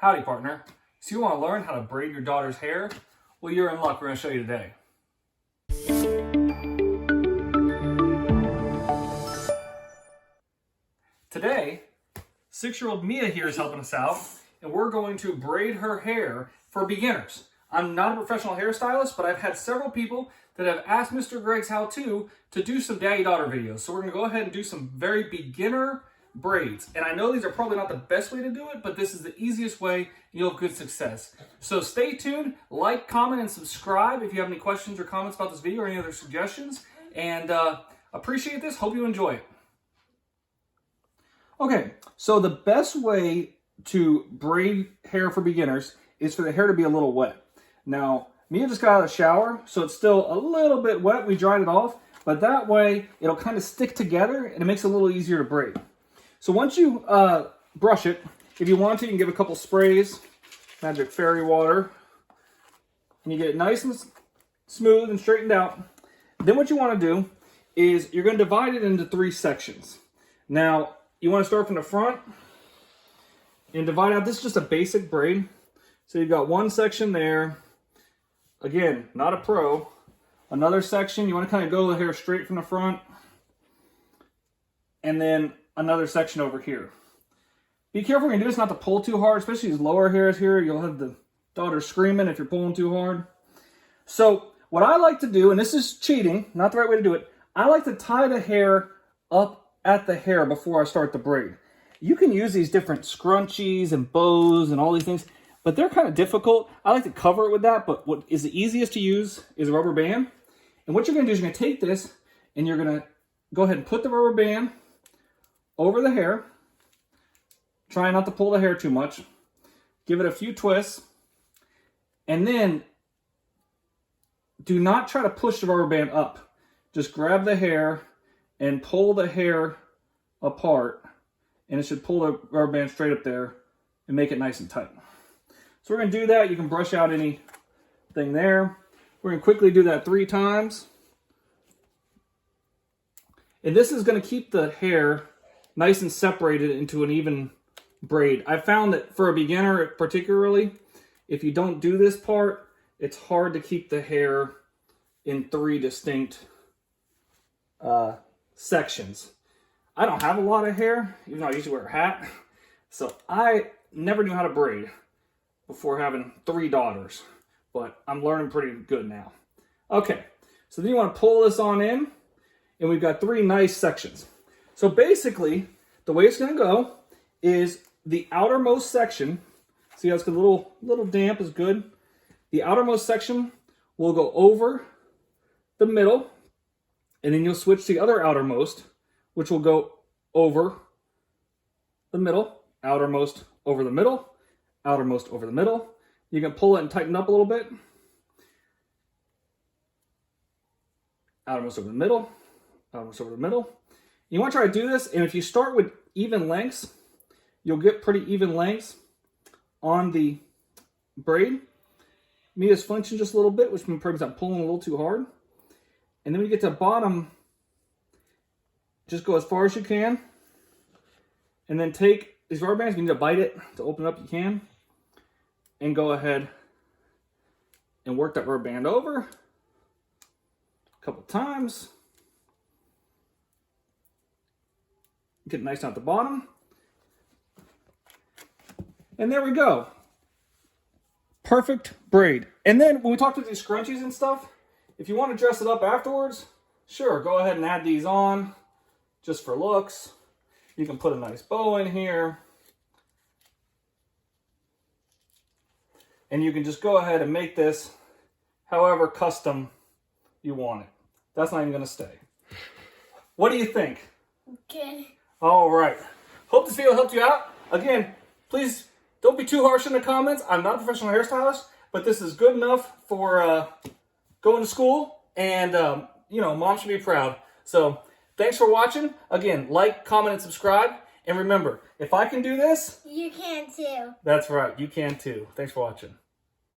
Howdy, partner. So you want to learn how to braid your daughter's hair? Well, you're in luck. We're going to show you today. Today, 6-year-old Mia here is helping us out, and we're going to braid her hair for beginners. I'm not a professional hairstylist, but I've had several people that have asked Mr. Greg's how-to to do some daddy-daughter videos. So we're going to go ahead and do some very beginner braids. And I know these are probably not the best way to do it, but this is the easiest way and you'll have good success. So stay tuned, like, comment, and subscribe if you have any questions or comments about this video or any other suggestions. And appreciate this. Hope you enjoy it. Okay, so the best way to braid hair for beginners is for the hair to be a little wet. Now, Mia just got out of the shower, so it's still a little bit wet. We dried it off, but that way it'll kind of stick together and it makes it a little easier to braid. So once you brush it, if you want to, you can give a couple sprays, magic fairy water, and you get it nice and smooth and straightened out. Then what you want to do is you're going to divide it into 3 sections. Now, you want to start from the front and divide out. This is just a basic braid. So you've got one section there. Again, not a pro. Another section, you want to kind of go the hair straight from the front. And then another section over here. Be careful when you do this not to pull too hard, especially these lower hairs here. You'll have the daughter screaming if you're pulling too hard. So what I like to do, and this is cheating, not the right way to do it, I like to tie the hair up at the hair before I start the braid. You can use these different scrunchies and bows and all these things, but they're kind of difficult. I like to cover it with that, but what is the easiest to use is a rubber band. And what you're going to do is you're going to take this and you're going to go ahead and put the rubber band over the hair. Try not to pull the hair too much. Give it a few twists. And then do not try to push the rubber band up. Just grab the hair and pull the hair apart. And it should pull the rubber band straight up there and make it nice and tight. So we're going to do that. You can brush out anything there. We're going to quickly do that 3 times. And this is going to keep the hair nice and separated into an even braid. I found that for a beginner particularly, if you don't do this part, it's hard to keep the hair in 3 distinct sections. I don't have a lot of hair, even though I usually wear a hat. So I never knew how to braid before having 3 daughters, but I'm learning pretty good now. Okay, so then you want to pull this on in, and we've got 3 nice sections. So basically, the way it's going to go is the outermost section, see how it's a little damp is good. The outermost section will go over the middle, and then you'll switch to the other outermost, which will go over the middle, outermost over the middle, outermost over the middle. You can pull it and tighten up a little bit. Outermost over the middle, outermost over the middle. You want to try to do this, and if you start with even lengths, you'll get pretty even lengths on the braid. Mia's flinching just a little bit, which means I'm pulling a little too hard. And then when you get to the bottom, just go as far as you can. And then take these rubber bands, if you need to bite it to open it up, you can. And go ahead and work that rubber band over a couple times. Get it nice down at the bottom. And there we go. Perfect braid. And then when we talk about these scrunchies and stuff, if you want to dress it up afterwards, sure, go ahead and add these on just for looks. You can put a nice bow in here. And you can just go ahead and make this however custom you want it. That's not even going to stay. What do you think? Okay. All right. Hope this video helped you out. Again, please don't be too harsh in the comments. I'm not a professional hairstylist, but this is good enough for going to school. And, you know, mom should be proud. So thanks for watching. Again, like, comment, and subscribe. And remember, if I can do this, you can too. That's right. You can too. Thanks for watching.